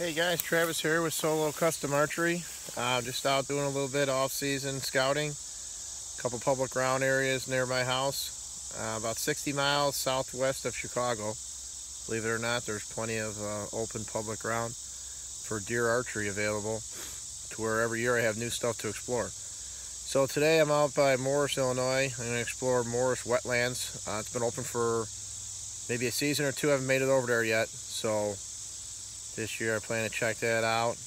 Hey guys, Travis here with Solo Custom Archery. Just out doing a little bit off-season scouting. A couple public ground areas near my house, about 60 miles southwest of Chicago. Believe it or not, there's plenty of open public ground for deer archery available, to where every year I have new stuff to explore. So today I'm out by Morris, Illinois. I'm going to explore Morris wetlands. It's been open for maybe a season or two. I haven't made it over there yet, so this year I plan to check that out.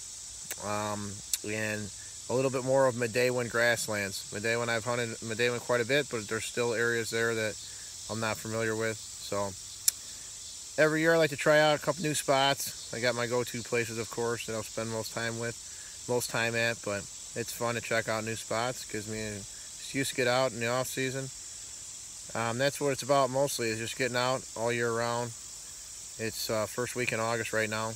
And a little bit more of Midewin grasslands. Midewin, I've hunted Midewin quite a bit, but there's still areas there that I'm not familiar with. So every year I like to try out a couple new spots. I got my go-to places, of course, that I'll spend most time at, but it's fun to check out new spots. Gives me an excuse to get out in the off season. That's what it's about mostly, is just getting out all year round. It's first week in August right now,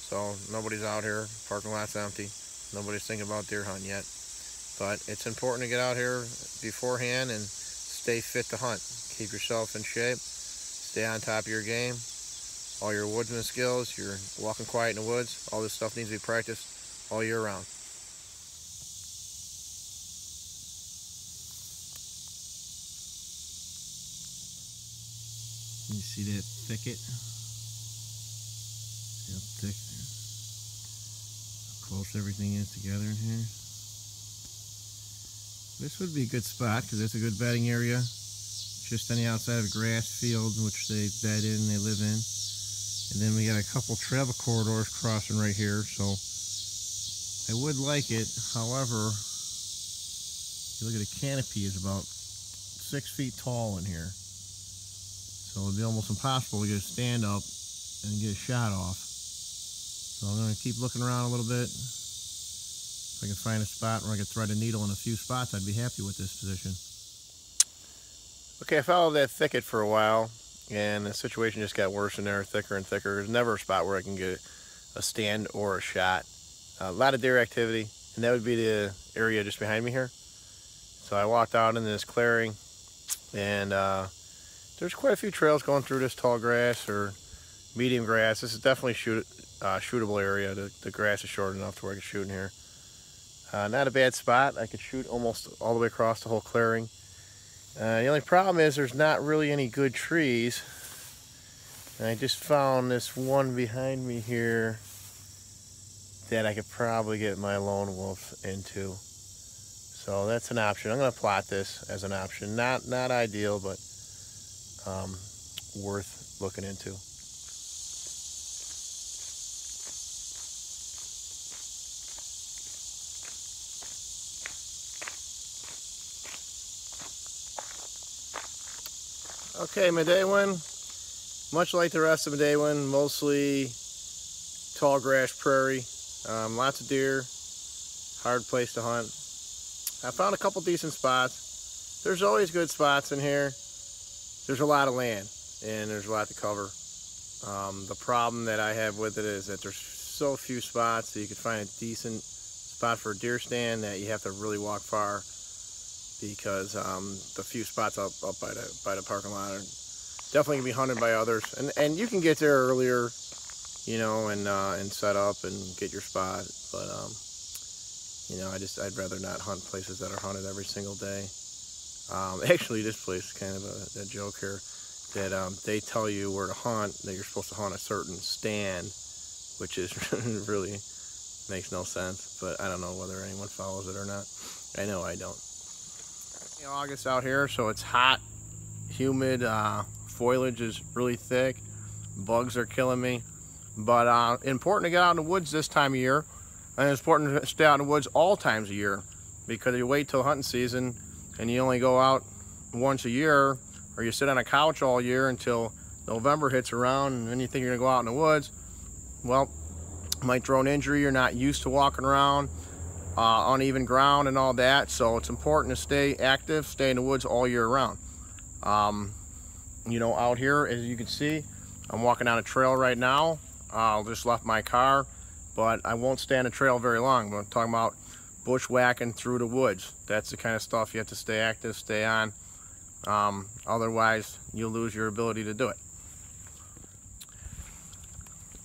so nobody's out here. Parking lot's empty. Nobody's thinking about deer hunting yet. But it's important to get out here beforehand and stay fit to hunt. Keep yourself in shape. Stay on top of your game. All your woodsman skills, your walking quiet in the woods, all this stuff needs to be practiced all year round. You see that thicket? See how thick, how close everything is together in here. This would be a good spot because it's a good bedding area. Just on the outside of a grass field, which they bed in, they live in. And then we got a couple travel corridors crossing right here, so I would like it. However, you look at the canopy, is about 6 feet tall in here. So it'd be almost impossible to get a stand up and get a shot off. So I'm going to keep looking around a little bit. If I can find a spot where I can thread a needle in a few spots, I'd be happy with this position. Okay, I followed that thicket for a while, and the situation just got worse in there, thicker and thicker. There's never a spot where I can get a stand or a shot. A lot of deer activity, and that would be the area just behind me here. So I walked out into this clearing, and there's quite a few trails going through this tall grass or medium grass. This is definitely shootable area. The grass is short enough to where I can shoot in here. Not a bad spot. I could shoot almost all the way across the whole clearing. The only problem is there's not really any good trees. And I just found this one behind me here that I could probably get my lone wolf into. So that's an option. I'm going to plot this as an option. Not ideal, but worth looking into. Okay, Midewin, much like the rest of Midewin, mostly tall grass prairie, lots of deer, hard place to hunt. I found a couple decent spots. There's always good spots in here. There's a lot of land and there's a lot to cover. The problem that I have with it is that there's so few spots that you can find a decent spot for a deer stand that you have to really walk far, because the few spots up by the parking lot are definitely gonna be hunted by others, and you can get there earlier, you know, and set up and get your spot. But you know, I'd rather not hunt places that are hunted every single day. Actually, this place is kind of a joke here, that they tell you where to hunt, that you're supposed to hunt a certain stand, which is really makes no sense, but I don't know whether anyone follows it or not. I know I don't. August out here, so it's hot, humid, foliage is really thick, bugs are killing me, but important to get out in the woods this time of year, and it's important to stay out in the woods all times of year, because you wait till hunting season and you only go out once a year, or you sit on a couch all year until November hits around, and then you think you're gonna go out in the woods. Well, might throw an injury. You're not used to walking around uneven ground and all that, so it's important to stay active, stay in the woods all year round. You know, out here, as you can see, I'm walking down a trail right now. I just left my car, but I won't stay on the trail very long. I'm talking about bushwhacking through the woods. That's the kind of stuff you have to stay active, stay on. Otherwise, you'll lose your ability to do it.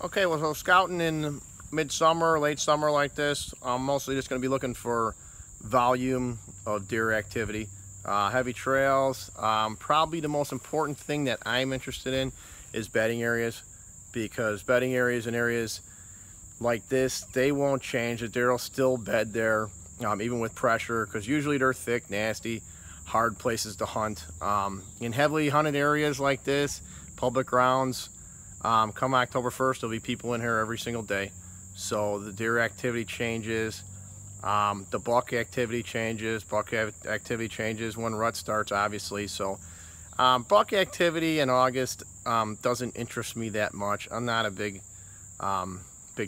Okay, well, so scouting in midsummer, late summer like this, I'm mostly just going to be looking for volume of deer activity. Heavy trails, probably the most important thing that I'm interested in is bedding areas, because bedding areas and areas like this, they won't change. The deer will still bed there, even with pressure, because usually they're thick, nasty, hard places to hunt. In heavily hunted areas like this, public grounds, come October 1st, there'll be people in here every single day. So the deer activity changes, the buck activity changes. Buck activity changes when rut starts, obviously. So buck activity in August doesn't interest me that much. I'm not a big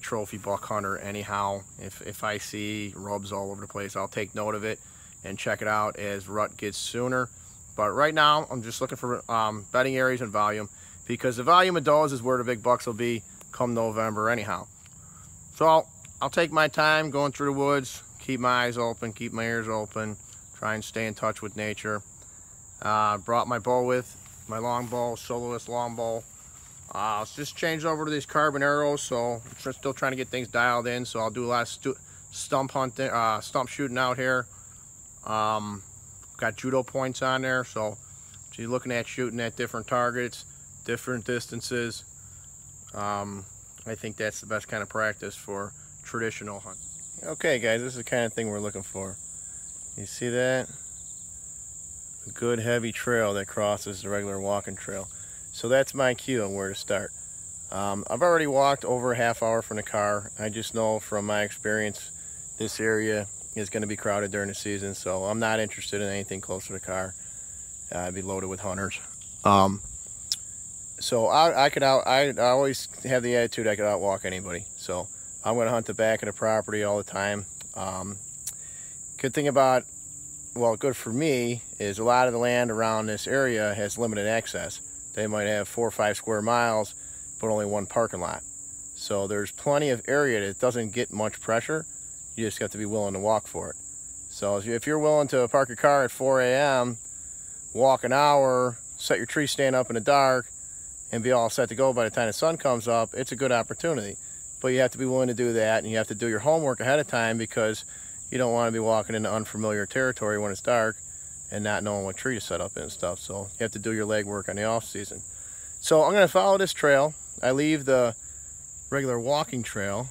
trophy buck hunter anyhow. If I see rubs all over the place, I'll take note of it and check it out as rut gets sooner. But right now, I'm just looking for bedding areas and volume, because the volume of does is where the big bucks will be come November anyhow. So I'll take my time going through the woods, keep my eyes open, keep my ears open, try and stay in touch with nature. Brought my bow with, my long bow, soloist long bow. Just changed over to these carbon arrows, so I'm still trying to get things dialed in. So I'll do a lot of stump hunting, stump shooting out here. Got judo points on there, so you're looking at shooting at different targets, different distances. I think that's the best kind of practice for traditional hunt. Okay guys, this is the kind of thing we're looking for. You see that? A good heavy trail that crosses the regular walking trail. So that's my cue on where to start. I've already walked over a half hour from the car. I just know from my experience this area is going to be crowded during the season, so I'm not interested in anything close to the car. I'd be loaded with hunters. So I always have the attitude I could outwalk anybody. So I'm going to hunt the back of the property all the time. Good thing about, well, good for me, is a lot of the land around this area has limited access. They might have 4 or 5 square miles, but only one parking lot. So there's plenty of area that doesn't get much pressure. You just have to be willing to walk for it. So if you're willing to park your car at 4 a.m., walk an hour, set your tree stand up in the dark, and be all set to go by the time the sun comes up, it's a good opportunity. But you have to be willing to do that, and you have to do your homework ahead of time, because you don't want to be walking into unfamiliar territory when it's dark and not knowing what tree to set up in and stuff. So you have to do your legwork on the off season. So I'm going to follow this trail. I leave the regular walking trail,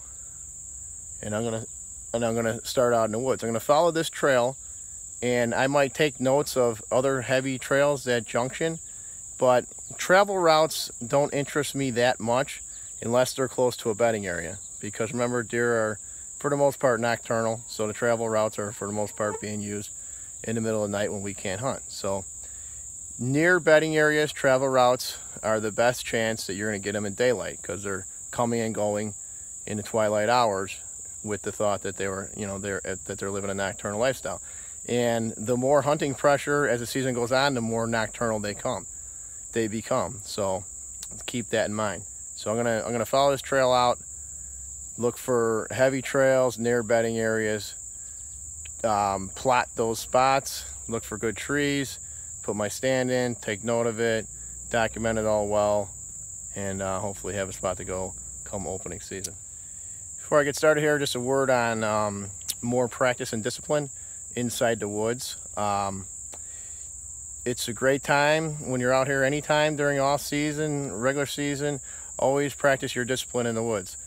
and I'm going to start out in the woods. I'm going to follow this trail, and I might take notes of other heavy trails at junction, but travel routes don't interest me that much unless they're close to a bedding area, because remember, deer are for the most part nocturnal, so the travel routes are for the most part being used in the middle of the night when we can't hunt. So near bedding areas, travel routes are the best chance that you're going to get them in daylight, because they're coming and going in the twilight hours with the thought that they're living a nocturnal lifestyle. And the more hunting pressure as the season goes on, the more nocturnal they become. So keep that in mind. So I'm gonna follow this trail out, look for heavy trails near bedding areas, plot those spots, look for good trees, put my stand in, take note of it, document it all well, and hopefully have a spot to go come opening season. Before I get started here, just a word on more practice and discipline inside the woods. It's a great time when you're out here anytime during off season, regular season. Always practice your discipline in the woods.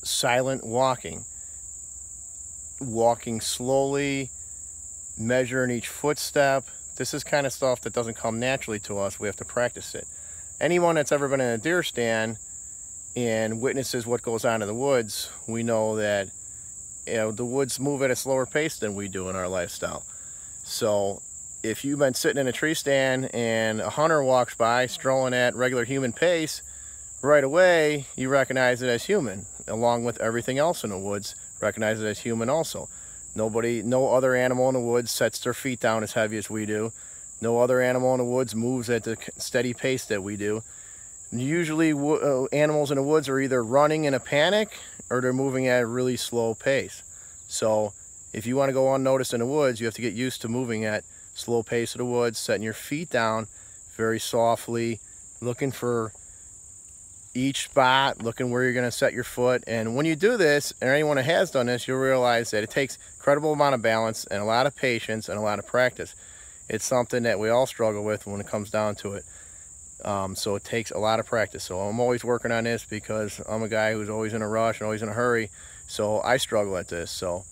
Silent walking. Walking slowly, measuring each footstep. This is kind of stuff that doesn't come naturally to us. We have to practice it. Anyone that's ever been in a deer stand and witnesses what goes on in the woods, we know that the woods move at a slower pace than we do in our lifestyle. So if you've been sitting in a tree stand and a hunter walks by strolling at regular human pace, right away you recognize it as human, along with everything else in the woods. Recognize it as human also. No other animal in the woods sets their feet down as heavy as we do. No other animal in the woods moves at the steady pace that we do. Usually animals in the woods are either running in a panic or they're moving at a really slow pace. So if you want to go unnoticed in the woods, you have to get used to moving at slow pace of the woods, setting your feet down very softly, looking for each spot, looking where you're going to set your foot. And when you do this, or anyone who has done this, you'll realize that it takes incredible amount of balance and a lot of patience and a lot of practice. It's something that we all struggle with when it comes down to it. So it takes a lot of practice. So I'm always working on this because I'm a guy who's always in a rush and always in a hurry. So I struggle at this. So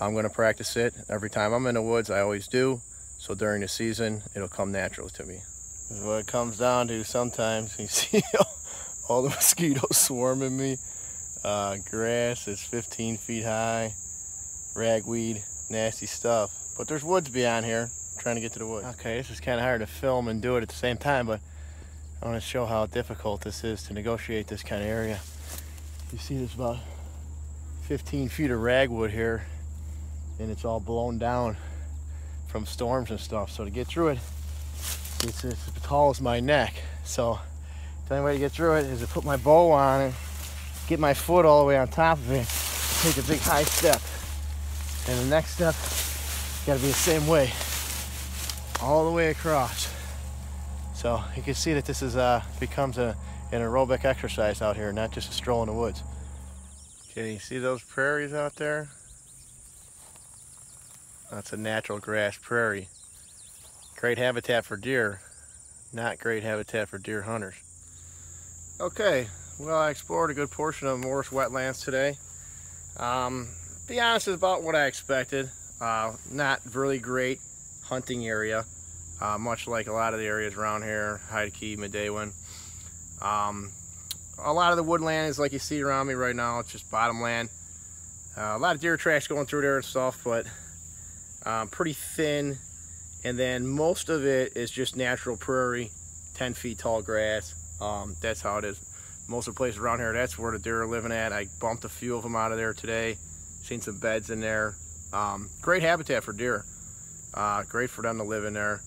I'm going to practice it every time I'm in the woods. I always do. So during the season, it'll come natural to me. This is what it comes down to sometimes. You see all the mosquitoes swarming me. Grass is 15 feet high. Ragweed, nasty stuff. But there's woods beyond here. I'm trying to get to the woods. Okay, this is kind of hard to film and do it at the same time, but I want to show how difficult this is to negotiate this kind of area. You see there's about 15 feet of ragwood here, and it's all blown down from storms and stuff. So to get through it, it's as tall as my neck. So the only way to get through it is to put my bow on it, get my foot all the way on top of it, take a big high step. And the next step, got to be the same way, all the way across. So you can see that this is becomes an aerobic exercise out here, not just a stroll in the woods. Okay, you see those prairies out there? That's a natural grass prairie. Great habitat for deer, not great habitat for deer hunters. Okay, well, I explored a good portion of Morris wetlands today. Be honest, it's about what I expected. Not really great hunting area, much like a lot of the areas around here, Haida Key, Midewin. A lot of the woodland is like you see around me right now. It's just bottomland. A lot of deer tracks going through there and stuff, but pretty thin. And then most of it is just natural prairie, 10 feet tall grass. That's how it is. Most of the places around here, that's where the deer are living at. I bumped a few of them out of there today. Seen some beds in there. Great habitat for deer. Great for them to live in there.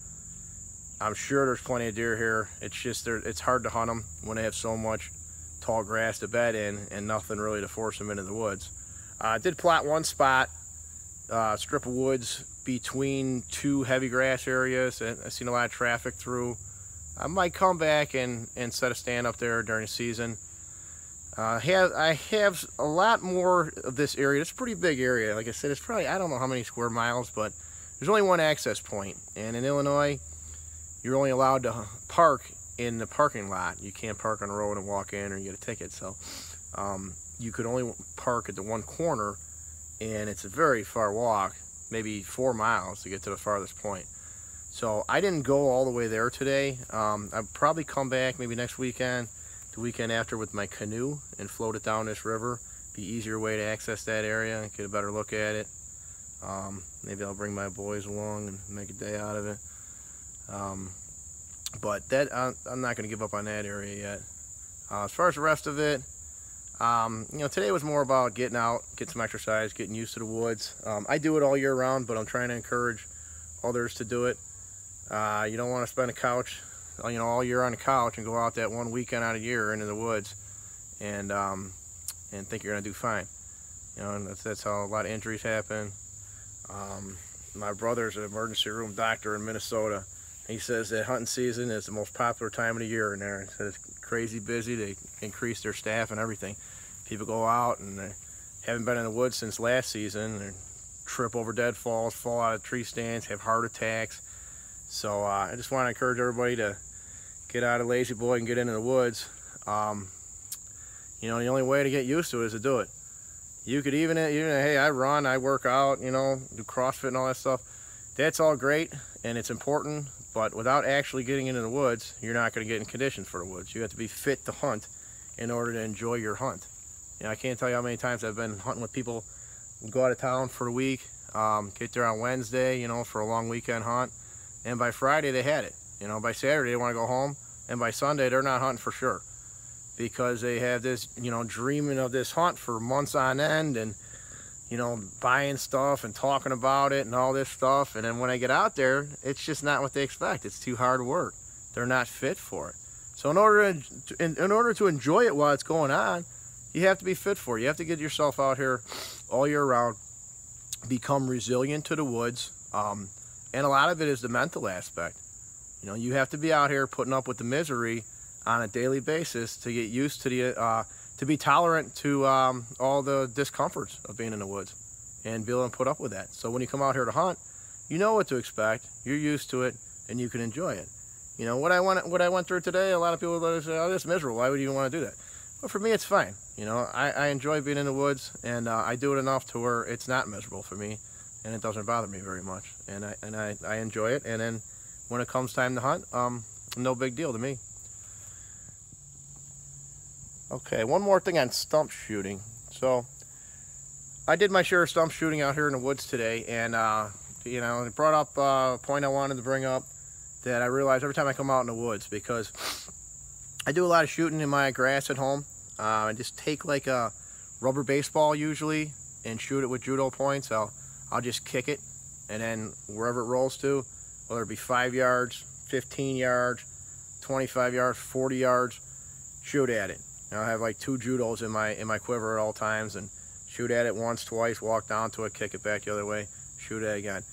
I'm sure there's plenty of deer here. It's just it's hard to hunt them when they have so much tall grass to bed in and nothing really to force them into the woods. I did plot one spot, strip of woods between two heavy grass areas, and I've seen a lot of traffic through. I might come back and set a stand up there during the season. I have a lot more of this area. It's a pretty big area. Like I said, it's probably, I don't know how many square miles, but there's only one access point. And in Illinois, you're only allowed to park in the parking lot. You can't park on the road and walk in or you get a ticket. So you could only park at the one corner, and it's a very far walk, maybe 4 miles to get to the farthest point. So I didn't go all the way there today. I'll probably come back maybe next weekend, the weekend after, with my canoe and float it down this river. Be an easier way to access that area and get a better look at it. Maybe I'll bring my boys along and make a day out of it. But that I'm not going to give up on that area yet. As far as the rest of it, you know, today was more about getting out, getting some exercise, getting used to the woods. I do it all year round, but I'm trying to encourage others to do it. You don't want to spend a couch, you know, all year on the couch and go out that one weekend out of the year into the woods and think you're gonna do fine. You know, and that's how a lot of injuries happen. My brother's an emergency room doctor in Minnesota. He says that hunting season is the most popular time of the year in there. He says it's crazy busy. They increase their staff and everything. People go out and they haven't been in the woods since last season. They trip over deadfalls, fall out of tree stands, have heart attacks. So I just want to encourage everybody to get out of lazy boy and get into the woods. You know, the only way to get used to it is to do it. You could even hey, I run, I work out, you know, do CrossFit and all that stuff. That's all great and it's important, but without actually getting into the woods, you're not going to get in condition for the woods. You have to be fit to hunt in order to enjoy your hunt. You know, I can't tell you how many times I've been hunting with people who go out of town for a week, get there on Wednesday, you know, for a long weekend hunt, and by Friday they had it. You know, by Saturday they want to go home, and by Sunday they're not hunting for sure, because they have this, you know, dreaming of this hunt for months on end, and, you know, buying stuff and talking about it and all this stuff, and then when they get out there, it's just not what they expect. It's too hard work. They're not fit for it. So in order to enjoy it while it's going on, you have to be fit for it. You have to get yourself out here all year round, become resilient to the woods, and a lot of it is the mental aspect. You know, you have to be out here putting up with the misery on a daily basis to get used to to be tolerant to all the discomforts of being in the woods and be able to put up with that. So when you come out here to hunt, you know what to expect, you're used to it, and you can enjoy it. You know, what I went through today, a lot of people say, oh, this is miserable, why would you even want to do that? But for me, it's fine. You know, I enjoy being in the woods, and I do it enough to where it's not miserable for me, and it doesn't bother me very much. And I enjoy it, and then when it comes time to hunt, no big deal to me. Okay, one more thing on stump shooting. So I did my share of stump shooting out here in the woods today, and you know, it brought up a point I wanted to bring up that I realize every time I come out in the woods, because I do a lot of shooting in my grass at home. I just take like a rubber baseball usually and shoot it with judo points. I'll just kick it, and then wherever it rolls to, whether it be 5 yards, 15 yards, 25 yards, 40 yards, shoot at it. And I'll have like 2 judos in my quiver at all times, and shoot at it once, twice, walk down to it, kick it back the other way, shoot at it again.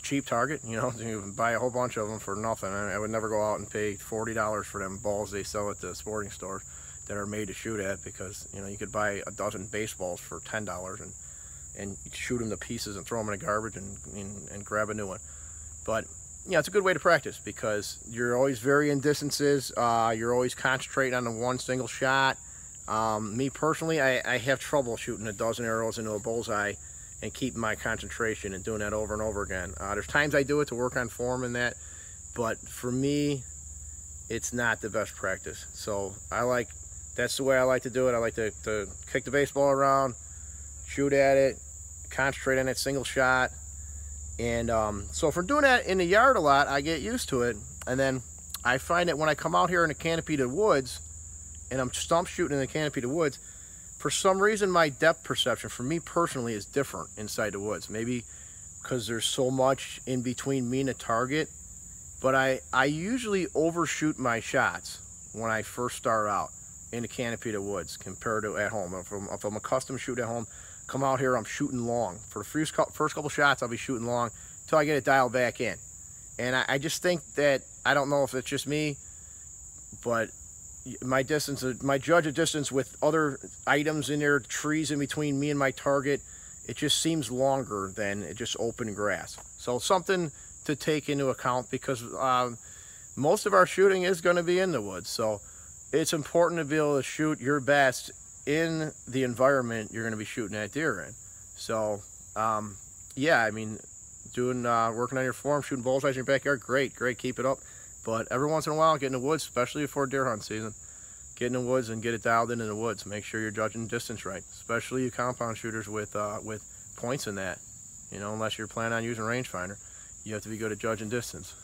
Cheap target, you know, you can buy a whole bunch of them for nothing. I would never go out and pay $40 for them balls they sell at the sporting stores that are made to shoot at, because, you know, you could buy a dozen baseballs for $10 and shoot them to pieces and throw them in the garbage and grab a new one. But yeah, it's a good way to practice, because you're always varying distances. You're always concentrating on the one single shot. Me personally, I have trouble shooting a dozen arrows into a bullseye and keeping my concentration and doing that over and over again. There's times I do it to work on form and that, but for me, it's not the best practice. So that's the way I like to do it. I like to kick the baseball around, shoot at it, concentrate on that single shot. And so if we're doing that in the yard a lot, I get used to it. And then I find that when I come out here in the canopy to woods and I'm stump shooting in the canopy to woods, for some reason my depth perception for me personally is different inside the woods. Maybe because there's so much in between me and the target, but I usually overshoot my shots when I first start out in the canopy to woods compared to at home. If I'm accustomed to shoot at home, come out here, I'm shooting long. For the first couple shots, I'll be shooting long until I get it dialed back in. And I just think that, I don't know if it's just me, but my judge of distance with other items in there, trees in between me and my target, it just seems longer than just open grass. So something to take into account, because most of our shooting is going to be in the woods. So it's important to be able to shoot your best in the environment you're going to be shooting at deer in. So yeah, I mean, working on your form, shooting bullseyes in your backyard, great, keep it up. But every once in a while, get in the woods, especially before deer hunt season, get in the woods and get it dialed in the woods. Make sure you're judging distance right, especially you compound shooters with points in that. You know, unless you're planning on using a rangefinder, you have to be good at judging distance.